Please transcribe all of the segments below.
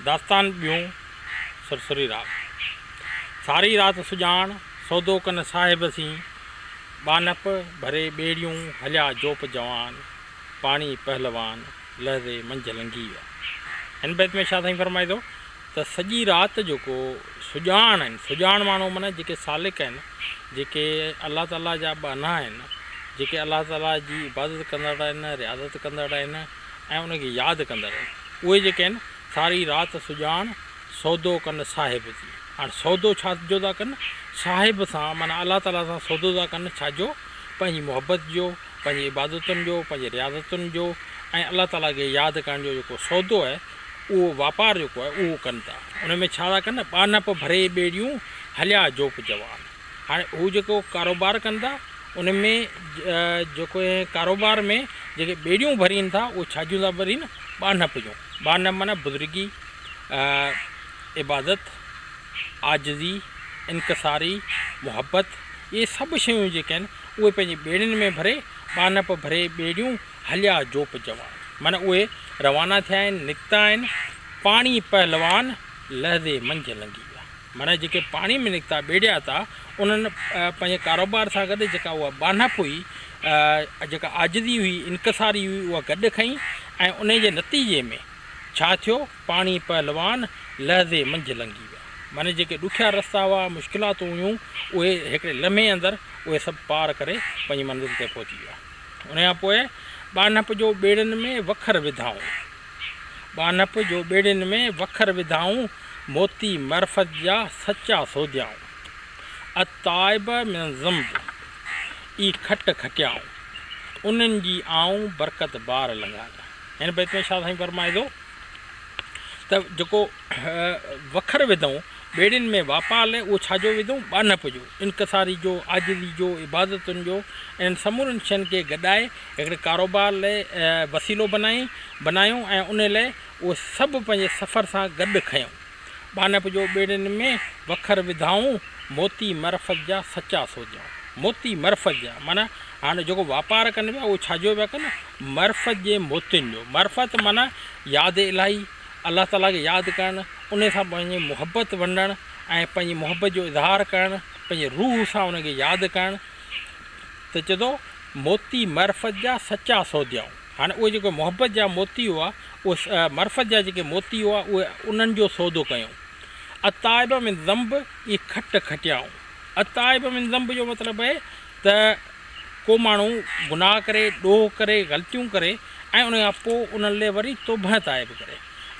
दास्तान ॿियूं सुरसुरी राग। सारी रात सुजान सौदो कन साहिब सी, बानप भरे ॿेड़ियूं हलिया जोप जवान, पाणी पहलवान लहदे मंझ लंघी विया। हिन बैत में छा साईं फरमाए थो त सॼी राति जेको सुजान आहिनि, सुजान माण्हू माना जेके सालिक आहिनि, जेके अलाह ताला जा बाना आहिनि, जेके अलाह ताला जी इबादत कंदड़ आहिनि, रियाज़त कंदड़ आहिनि ऐं उनखे यादि कंदड़ आहिनि, उहे जेके आहिनि सारी राति सुजान सौदो कनि साहिब जी। हाणे सौदो छाजो था कनि? साहिब सां, माना अलाह ताला सां सौदो था कनि। छाजो? पंहिंजी मोहबत जो, पंहिंजी इबादतुनि जो, पंहिंजी रियाज़तुनि जो ऐं अलाह ताला खे यादि करण जो जेको सौदो आहे, उहो वापारु जेको आहे उहो कनि था। उन में छा था कनि? बानप भरे ॿेड़ियूं हलिया जोप जवान। हाणे हू जेको कारोबार कनि था, उन में जेको कारोबार में जेके ॿेड़ियूं भरीनि था, उहे छाजियूं था भरीनि? बानप जूं। बानप माना बुज़ुर्गी, इबादत, आजिज़ी, इनकसारी, मोहबत, इहे सभु शयूं जेके आहिनि उहे पंहिंजी ॿेड़ियुनि में भरे, बानप भरे ॿेड़ियूं हलिया जोप जवान, माना उहे रवाना थिया आहिनि, निकिता आहिनि। पाणी पहलवान लहदे मंझ लंघी विया, माना जेके पाणी में निकिता ॿेड़िया था, उन्हनि पंहिंजे कारोबार सां गॾु जेका उहा बानप हुई, जेका आजिज़ी हुई, इनकसारी हुई, उहा गॾु खईं ऐं उन जे नतीजे में छा थियो? पाणी पहलवान लहदे मंझ लंघी विया, माना जेके ॾुखिया रस्ता हुआ, मुश्किलातूं हुयूं, उहे हिकिड़े लम्हे अंदरि उहे सभु पार करे पंहिंजी मंज़िल ते पहुची विया। उनखां पोइ बानप जो ॿेड़ियुनि में वखर विधाऊं, बानप जो ॿेड़ियुनि में वखर विधाऊं, मोती मरफत जा सचा सौदियाऊं, अताइब में ज़म्ब ई खट खटियाऊं, उन्हनि जी आऊं बरकत बार लंघाया। हिन बैत में छा साईं फरमाए थो त जेको वखर विधऊं ॿेड़ियुनि में वापार लाइ, उहो छाजो विधऊं? बानप जो, इनकसारी जो, आजिज़ी जो, इबादतुनि जो, इन्हनि समूरनि शयुनि खे गॾाए हिकिड़े कारोबार लाइ वसीलो बनायूं ऐं उन लाइ उहे सभु पंहिंजे सफ़र सां गॾु खयूं। बानप जो ॿेड़ियुनि में वखर विधाऊं, मोती मरफत जा सचा सौदियाऊं। मोती मरफत जा, माना हाणे जेको वापारु कनि पिया, उहो छाजो पिया कनि? मरफत जे मोतियुनि जो। मरफत माना यादि इलाही, अलाह ताला खे यादि करणु, उन सां पंहिंजी मोहबत वंडणु ऐं पंहिंजी मोहबत जो इज़हार करणु, पंहिंजे रूह सां उनखे यादि करणु। त चए थो मोती मरफत जा सचा सौदियाऊं। हाणे उहे जेके मोहबत जा मोती हुआ, उहे मरफत जा जेके मोती हुआ, उहे उन्हनि जो सौदो कयूं। अताइब में ज़म्ब ई खट खटियाऊं। अताइब में ज़म्ब जो मतिलबु आहे त को माण्हू गुनाह करे, ॾोह करे, ग़लतियूं करे ऐं उन खां पोइ उन्हनि लाइ वरी तौबह ताइब करे,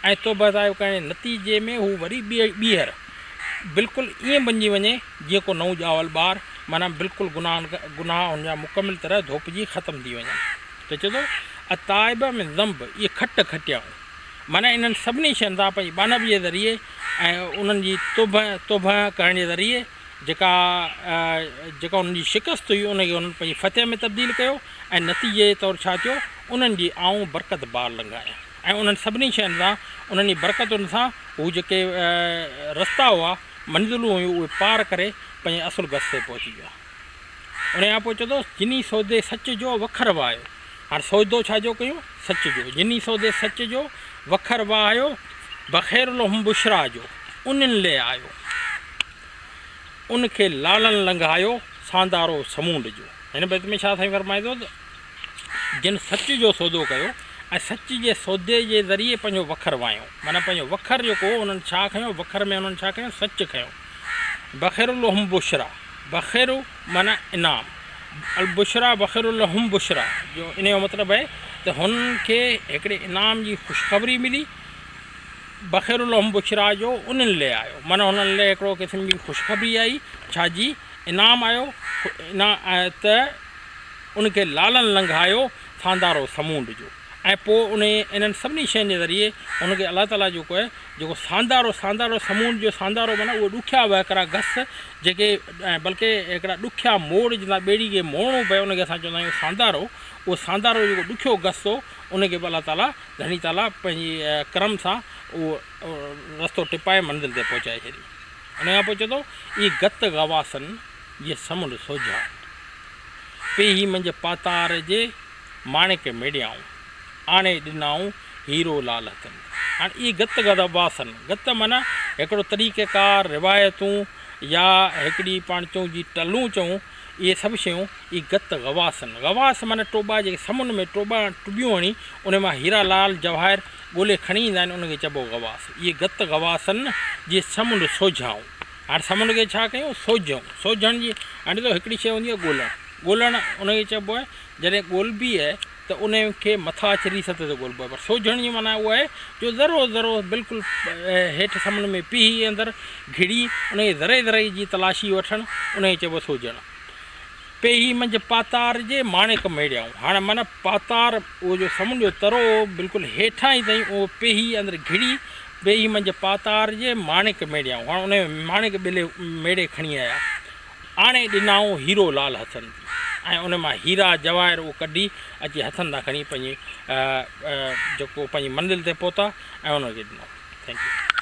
ऐं तौबह ताइब करण जे नतीजे में हू वरी ॿीहर बिल्कुलु ईअं बणिजी वञे जीअं को नओं ॼावल ॿारु, माना बिल्कुलु गुनाह हुनजा मुकमिल तरह धोपिजी ख़तमु थी वञनि। त चए थो अताइब में ज़म्ब इहे खट खटियाऊं, माना इन्हनि सभिनी शयुनि सां पंहिंजी बानप जे ज़रिए ऐं उन्हनि जी तौबह करण जे ज़रिए जेका उन्हनि जी शिकस्त हुई, उनखे उन्हनि पंहिंजी फ़तह में तब्दील कयो ऐं नतीजे जे तौरु छा थियो? उन्हनि जी आऊं बरकत बार लंघाया ऐं उन्हनि सभिनी शयुनि सां, उन्हनि जी बरकतुनि सां हू जेके रस्ता हुआ, मंज़िलूं हुयूं, उहे पार करे पंहिंजे असुल गस ते पहुची विया। उन खां पोइ चए थो जिनी सौदे सच जो वखर वाहियो। हाणे सौदो छाजो कयूं? सच जो। जिनी सौदे सच जो वखर वाहियो, बख़ैरुल बुशरा जो उन्हनि लाइ आयो, उनखे लालनि लंघायो, सांदारो समूंड जो। हिन बैत में छा साईं फरमाए थो त जिन सच जो सौदो कयो ऐं सच जे सौदे जे ज़रिए पंहिंजो वखर वाहियो, माना पंहिंजो वखर जेको उन्हनि छा खयो? वखर में उन्हनि छा कयो? सच खयो। बख़ैरुल बुशरा, बख़ैरु माना इनाम, अलबुशरा बख़ैरुल बुशरा जो इन जो मतिलबु आहे त हुननि खे हिकिड़े इनाम जी ख़ुशख़बरी मिली। बख़ैरुल बुशरा जो उन्हनि लाइ आयो, माना हुननि लाइ हिकिड़ो क़िस्म जी ख़ुशख़बरी आई। छाजी? इनाम आयो, त उनखे लालनि लंघायो, सांदारो समूंड जो। ऐं पोइ इन्हनि सभिनी शयुनि जे ज़रिए उनखे अलाह ताला जेको आहे, जेको सांदारो समूंड जो, सांदारो माना उहे ॾुखिया वहकरा घस जेके, बल्कि हिकिड़ा ॾुखिया मोड़ जितां ॿेड़ी खे मोड़णो पए, उनखे असां चवंदा आहियूं सांदारो। उहो सांदारो जेको ॾुखियो घस हो, उनखे बि अलाह ताला धणी ताला पंहिंजी करम सां उहो रस्तो टिपाए मंज़िल ते पहुचाए छॾी। उन खां पोइ चए थो इहे गत गवासन ये समुंड सोझा, पेही मंझि पातार जे माणिक मेड़ियाऊं, आणे ॾिनाऊं हीरो लाल हथनि। हाणे इहे गत गवासन, गत माना हिकिड़ो तरीक़ेकार रिवायतूं या हिकिड़ी पाण चऊं जी टलूं चऊं, इहे सभु शयूं इहे गत गवासन। गवास माना टोबा जेके समुंड में टुबियूं हणी उन मां हीरा लाल जवाहिर ॻोल्हे खणी ईंदा आहिनि, उनखे चइबो गवास। इहे गत गवासन जे समुंड सोझाऊं। हाणे समुंड खे छा कयूं, सोझूं। सोझण जी हाणे ॾिसो हिकिड़ी शइ हूंदी आहे ॻोल्हणु, ॻोल्हणु उनखे चइबो आहे जॾहिं ॻोल्हबी आहे त उन खे मथां अचरी सतह ते ॻोल्हबो आहे। पर सोझण जी माना उहा आहे जो ज़रो ज़रो बिल्कुलु हेठि समुंड में पीही अंदरि घिड़ी उनखे ज़रे ज़रे जी तलाशी वठणु, उनखे चइबो सोझणु। पेही मंझि पातार जे माणिक मेड़ियाऊं। हाणे माना पातार उहो जो समुंड जो तरो बिल्कुलु हेठां ई ताईं उहो पेही अंदरि घिड़ी, पेही मंझि पातार जे माणिक मेड़ियाऊं। हाणे उन माणिक मेड़े खणी आया, आणे ॾिनाऊं हीरो लाल हथनि ऐं उन मां हीरा जवाहिर उहो कढी अची हथनि तां खणी पंहिंजी जेको पंहिंजी मंज़िल ते पहुता ऐं उनखे ॾिनो। Thank U.